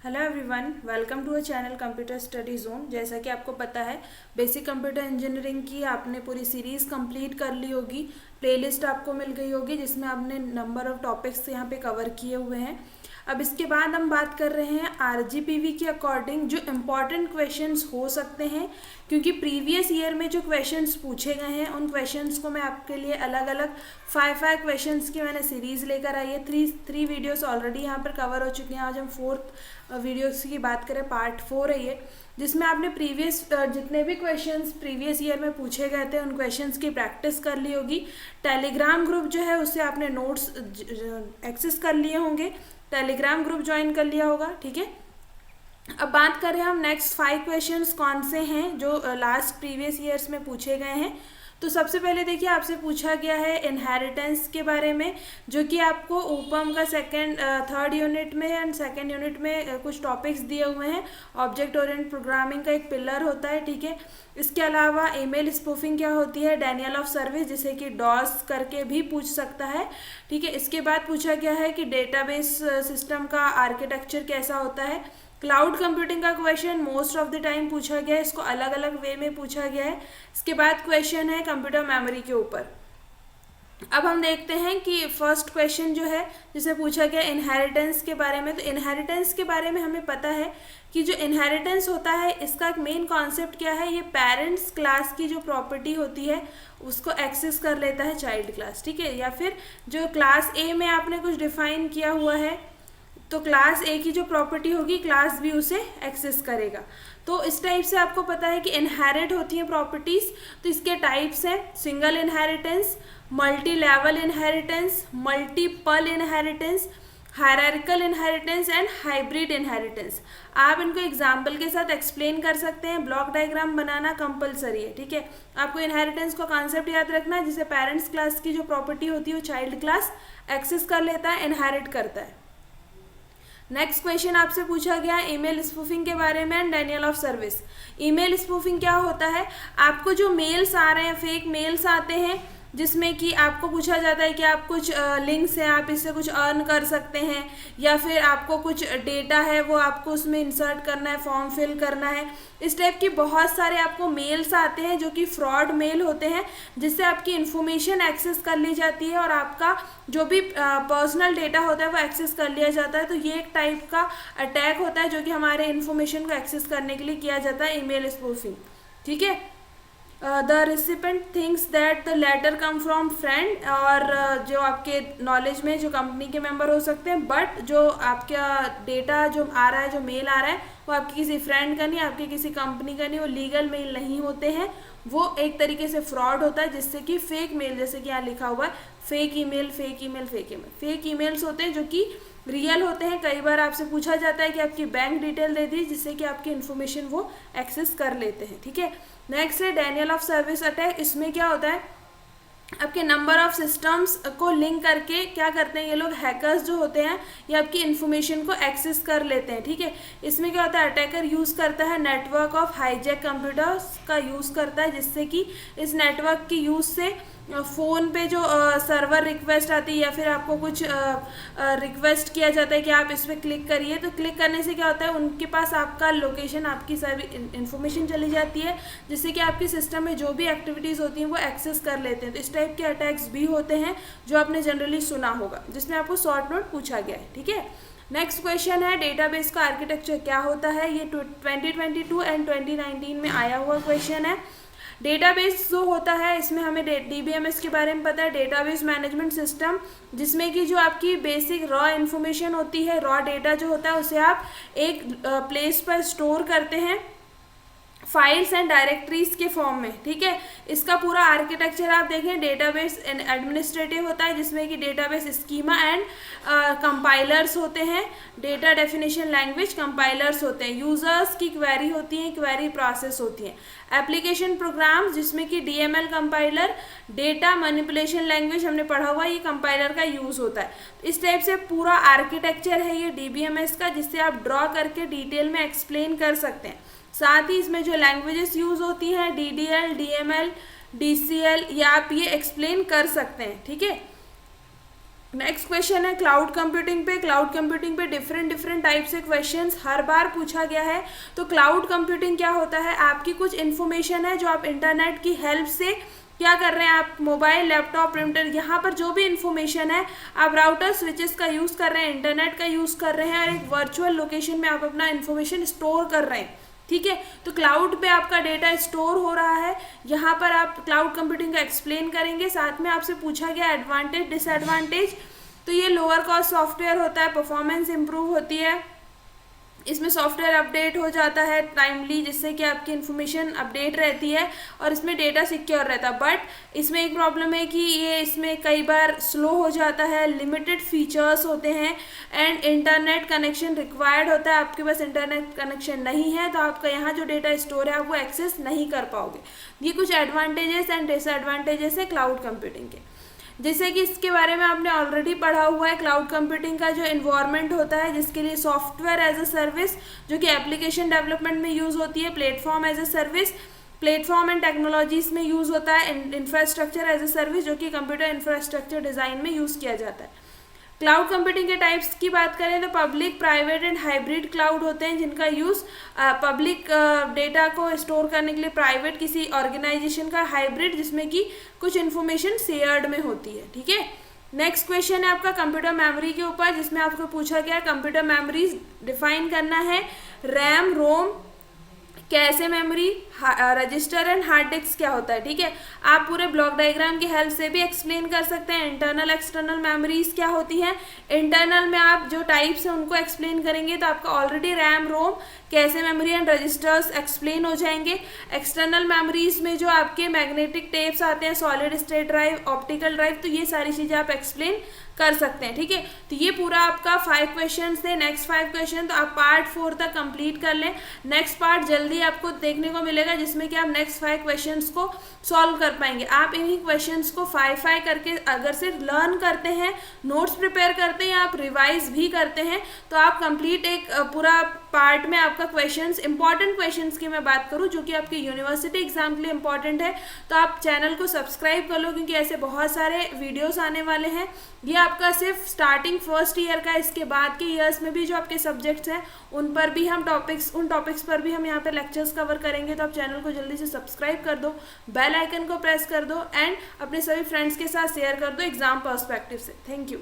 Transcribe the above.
Hello everyone, welcome to a channel computer study zone. जैसा कि आपको पता है, बेसिक कंप्यूटर इंजीनियरिंग की आपने पूरी सीरीज़ कंप्लीट कर ली होगी। प्लेलिस्ट आपको मिल गई होगी जिसमें आपने नंबर ऑफ टॉपिक्स यहाँ पे कवर किए हुए हैं। अब इसके बाद हम बात कर रहे हैं आरजीपीवी के अकॉर्डिंग जो इम्पॉर्टेंट क्वेश्चंस हो सकते हैं, क्योंकि प्रीवियस ईयर में जो क्वेश्चंस पूछे गए हैं उन क्वेश्चंस को मैं आपके लिए अलग अलग फाइव क्वेश्चंस की मैंने सीरीज़ लेकर आई है। थ्री वीडियोस ऑलरेडी यहाँ पर कवर हो चुकी हैं। आज हम फोर्थ वीडियोस की बात करें, पार्ट 4 है ये, जिसमें आपने प्रीवियस जितने भी क्वेश्चंस प्रीवियस ईयर में पूछे गए थे उन क्वेश्चंस की प्रैक्टिस कर ली होगी। टेलीग्राम ग्रुप जो है उससे आपने नोट्स एक्सेस कर लिए होंगे, टेलीग्राम ग्रुप ज्वाइन कर लिया होगा। ठीक है, अब बात करें हम नेक्स्ट 5 क्वेश्चंस कौन से हैं जो लास्ट प्रीवियस ईयर्स में पूछे गए हैं। तो सबसे पहले देखिए, आपसे पूछा गया है इनहेरिटेंस के बारे में, जो कि आपको ऊपम का थर्ड यूनिट में एंड सेकेंड यूनिट में कुछ टॉपिक्स दिए हुए हैं। ऑब्जेक्ट ओरिएंटेड प्रोग्रामिंग का एक पिलर होता है। ठीक है, इसके अलावा ईमेल स्पूफिंग क्या होती है, डेनियल ऑफ सर्विस जिसे कि डॉस करके भी पूछ सकता है। ठीक है, इसके बाद पूछा गया है कि डेटाबेस सिस्टम का आर्किटेक्चर कैसा होता है। क्लाउड कंप्यूटिंग का question most of the time पूछा गया है, इसको अलग अलग वे में पूछा गया है। इसके बाद क्वेश्चन है कंप्यूटर मेमोरी के ऊपर। अब हम देखते हैं कि फर्स्ट क्वेश्चन जो है जिसे पूछा गया इनहेरिटेंस के बारे में। तो इनहेरिटेंस के बारे में हमें पता है कि जो इनहेरिटेंस होता है इसका एक मेन कॉन्सेप्ट क्या है, ये पेरेंट्स क्लास की जो प्रॉपर्टी होती है उसको एक्सेस कर लेता है चाइल्ड क्लास। ठीक है, या फिर जो क्लास ए में आपने कुछ डिफाइन किया हुआ है तो क्लास ए की जो प्रॉपर्टी होगी क्लास बी उसे एक्सेस करेगा। तो इस टाइप से आपको पता है कि इनहेरिट होती हैं प्रॉपर्टीज़। तो इसके टाइप्स हैं single inheritance, multi level inheritance, multiple inheritance, hierarchical inheritance and hybrid inheritance. आप इनको एग्जाम्पल के साथ एक्सप्लेन कर सकते हैं। ब्लॉक डायग्राम बनाना कंपलसरी है। ठीक है, आपको इनहेरिटेंस का कॉन्सेप्ट याद रखना है, जिसे पेरेंट्स क्लास की जो प्रॉपर्टी होती है वो चाइल्ड क्लास एक्सेस कर लेता है, इनहेरिट करता है। नेक्स्ट क्वेश्चन आपसे पूछा गया है ईमेल स्पूफिंग के बारे में and Daniel of service. Email spoofing क्या होता है, आपको जो मेल्स आ रहे हैं, फेक मेल्स आते हैं जिसमें कि आपको पूछा जाता है कि आप कुछ लिंक्स हैं, आप इससे कुछ अर्न कर सकते हैं, या फिर आपको कुछ डेटा है वो आपको उसमें इंसर्ट करना है, फॉर्म फिल करना है। इस टाइप की बहुत सारे आपको मेल्स आते हैं जो कि फ्रॉड मेल होते हैं, जिससे आपकी इन्फॉर्मेशन एक्सेस कर ली जाती है और आपका जो भी पर्सनल डेटा होता है वो एक्सेस कर लिया जाता है। तो ये एक टाइप का अटैक होता है जो कि हमारे इन्फॉर्मेशन को एक्सेस करने के लिए किया जाता है, ईमेल स्पूफिंग। ठीक है, the recipient thinks that the letter come from friend, और जो आपके नॉलेज में जो कंपनी के मेंबर हो सकते हैं, बट जो आपका डेटा जो आ रहा है, जो मेल आ रहा है वो आपकी किसी फ्रेंड का नहीं, आपकी किसी कंपनी का नहीं, वो लीगल मेल नहीं होते हैं, वो एक तरीके से फ्रॉड होता है, जिससे कि फेक मेल, जैसे कि यहाँ लिखा हुआ है fake email, fake email, fake email, fake emails होते हैं जो कि रियल होते हैं। कई बार आपसे पूछा जाता है कि आपकी बैंक डिटेल दे दी, जिससे कि आपकी इन्फॉर्मेशन वो एक्सेस कर लेते हैं। ठीक है, नेक्स्ट है डेनियल ऑफ सर्विस अटैक। इसमें क्या होता है, आपके नंबर ऑफ सिस्टम्स को लिंक करके क्या करते हैं ये लोग, हैकर्स जो होते हैं, ये आपकी इन्फॉर्मेशन को एक्सेस कर लेते हैं। ठीक है, इसमें क्या होता है, अटैकर यूज़ करता है नेटवर्क ऑफ हाईजैक कंप्यूटर्स का यूज़ करता है, जिससे कि इस नेटवर्क की यूज़ से फ़ोन पे जो सर्वर रिक्वेस्ट आती है या फिर आपको कुछ रिक्वेस्ट किया जाता है कि आप इस पर क्लिक करिए, तो क्लिक करने से क्या होता है, उनके पास आपका लोकेशन, आपकी सारी इन्फॉर्मेशन चली जाती है, जिससे कि आपके सिस्टम में जो भी एक्टिविटीज़ होती हैं वो एक्सेस कर लेते हैं। तो इस टाइप के अटैक्स भी होते हैं जो आपने जनरली सुना होगा, जिसमें आपको शॉर्ट नोट पूछा गया है। ठीक है, नेक्स्ट क्वेश्चन है डेटाबेस का आर्किटेक्चर क्या होता है। ये 2022 एंड 2019 में आया हुआ क्वेश्चन है। डेटाबेस जो होता है इसमें हमें डीबीएमएस के बारे में पता है, डेटाबेस मैनेजमेंट सिस्टम, जिसमें कि जो आपकी बेसिक रॉ इन्फॉर्मेशन होती है, रॉ डेटा जो होता है उसे आप एक प्लेस पर स्टोर करते हैं फाइल्स एंड डायरेक्टरीज के फॉर्म में। ठीक है, इसका पूरा आर्किटेक्चर आप देखें, डेटाबेस एडमिनिस्ट्रेटिव होता है जिसमें कि डेटाबेस स्कीमा एंड कंपाइलर्स होते हैं, डेटा डेफिनेशन लैंग्वेज कंपाइलर्स होते हैं, यूजर्स की क्वेरी होती है, क्वेरी प्रोसेस होती है, एप्लीकेशन प्रोग्राम्स जिसमें कि DML compiler, data manipulation language हमने पढ़ा हुआ, ये कंपाइलर का यूज़ होता है। इस टाइप से पूरा आर्किटेक्चर है ये डीबीएमएस का, जिससे आप ड्रॉ करके डिटेल में एक्सप्लेन कर सकते हैं। साथ ही इसमें जो लैंग्वेजेस यूज़ होती हैं डीडीएल, डीएमएल, डीसीएल, या आप ये एक्सप्लेन कर सकते हैं। ठीक है, नेक्स्ट क्वेश्चन है क्लाउड कंप्यूटिंग पे। क्लाउड कंप्यूटिंग पे डिफरेंट टाइप से क्वेश्चंस हर बार पूछा गया है। तो क्लाउड कंप्यूटिंग क्या होता है, आपकी कुछ इन्फॉर्मेशन है जो आप इंटरनेट की हेल्प से क्या कर रहे हैं, आप मोबाइल, लैपटॉप, प्रिंटर, यहाँ पर जो भी इन्फॉर्मेशन है आप राउटर स्विचेस का यूज़ कर रहे हैं, इंटरनेट का यूज़ कर रहे हैं और एक वर्चुअल लोकेशन में आप अपना इन्फॉर्मेशन स्टोर कर रहे हैं। ठीक है, तो क्लाउड पे आपका डेटा स्टोर हो रहा है। यहाँ पर आप क्लाउड कंप्यूटिंग का एक्सप्लेन करेंगे। साथ में आपसे पूछा गया एडवांटेज डिसएडवांटेज। तो ये लोअर कॉस्ट सॉफ्टवेयर होता है, परफॉर्मेंस इंप्रूव होती है, इसमें सॉफ्टवेयर अपडेट हो जाता है टाइमली, जिससे कि आपकी इन्फॉर्मेशन अपडेट रहती है और इसमें डेटा सिक्योर रहता है। बट इसमें एक प्रॉब्लम है कि ये इसमें कई बार स्लो हो जाता है, लिमिटेड फीचर्स होते हैं एंड इंटरनेट कनेक्शन रिक्वायर्ड होता है। आपके पास इंटरनेट कनेक्शन नहीं है तो आपका यहाँ जो डेटा स्टोर है आप वो एक्सेस नहीं कर पाओगे। ये कुछ एडवांटेजेस एंड डिसएडवांटेजेस है क्लाउड कंप्यूटिंग के। जैसे कि इसके बारे में आपने ऑलरेडी पढ़ा हुआ है, क्लाउड कंप्यूटिंग का जो इन्वायरमेंट होता है जिसके लिए सॉफ्टवेयर एज अ सर्विस जो कि एप्लीकेशन डेवलपमेंट में यूज़ होती है, platform as a service platform and technologies में यूज़ होता है, इंफ्रास्ट्रक्चर एज अ सर्विस जो कि कंप्यूटर इंफ्रास्ट्रक्चर डिज़ाइन में यूज़ किया जाता है। क्लाउड कंप्यूटिंग के टाइप्स की बात करें तो public, private and hybrid cloud होते हैं जिनका यूज़ पब्लिक डेटा को स्टोर करने के लिए, प्राइवेट किसी ऑर्गेनाइजेशन का, हाइब्रिड जिसमें कि कुछ इन्फॉर्मेशन शेयर्ड में होती है। ठीक है, नेक्स्ट क्वेश्चन है आपका कंप्यूटर मेमोरी के ऊपर, जिसमें आपको पूछा गया कंप्यूटर मेमोरी डिफाइन करना है। रैम, रोम, कैसे memory, register and hard disk क्या होता है। ठीक है, आप पूरे ब्लॉक डायग्राम की हेल्प से भी एक्सप्लेन कर सकते हैं। इंटरनल एक्सटर्नल मेमोरीज क्या होती हैं, इंटरनल में आप जो टाइप्स हैं उनको एक्सप्लेन करेंगे तो आपका ऑलरेडी रैम, रोम, कैसे मेमोरी एंड रजिस्टर्स एक्सप्लेन हो जाएंगे। एक्सटर्नल मेमोरीज में जो आपके मैग्नेटिक टेप्स आते हैं, solid state drive, optical drive, तो ये सारी चीज़ें आप एक्सप्लेन कर सकते हैं। ठीक है, तो ये पूरा आपका 5 क्वेश्चन थे। नेक्स्ट 5 क्वेश्चन तो आप पार्ट 4 तक कंप्लीट कर लें। नेक्स्ट पार्ट जल्दी आपको देखने को मिलेगा जिसमें कि आप नेक्स्ट 5 क्वेश्चंस को सॉल्व कर पाएंगे। आप इन्हीं क्वेश्चंस को 5 करके अगर सिर्फ लर्न करते हैं, नोट्स प्रिपेयर करते हैं, आप रिवाइज भी करते हैं तो आप कंप्लीट एक पूरा पार्ट में आपका क्वेश्चंस, इंपॉर्टेंट क्वेश्चंस की मैं बात करूं जो कि आपके यूनिवर्सिटी एग्जाम के लिए इंपॉर्टेंट है, तो आप चैनल को सब्सक्राइब कर लो क्योंकि ऐसे बहुत सारे वीडियोस आने वाले हैं। ये आपका सिर्फ स्टार्टिंग फर्स्ट ईयर का, इसके बाद के ईयर्स में भी जो आपके सब्जेक्ट्स हैं उन पर भी हम उन टॉपिक्स पर भी हम यहाँ पे लेक्चर्स कवर करेंगे। तो आप चैनल को जल्दी से सब्सक्राइब कर दो, बेल आइकन को प्रेस कर दो एंड अपने सभी फ्रेंड्स के साथ शेयर कर दो एग्जाम पर्सपेक्टिव से। Thank you.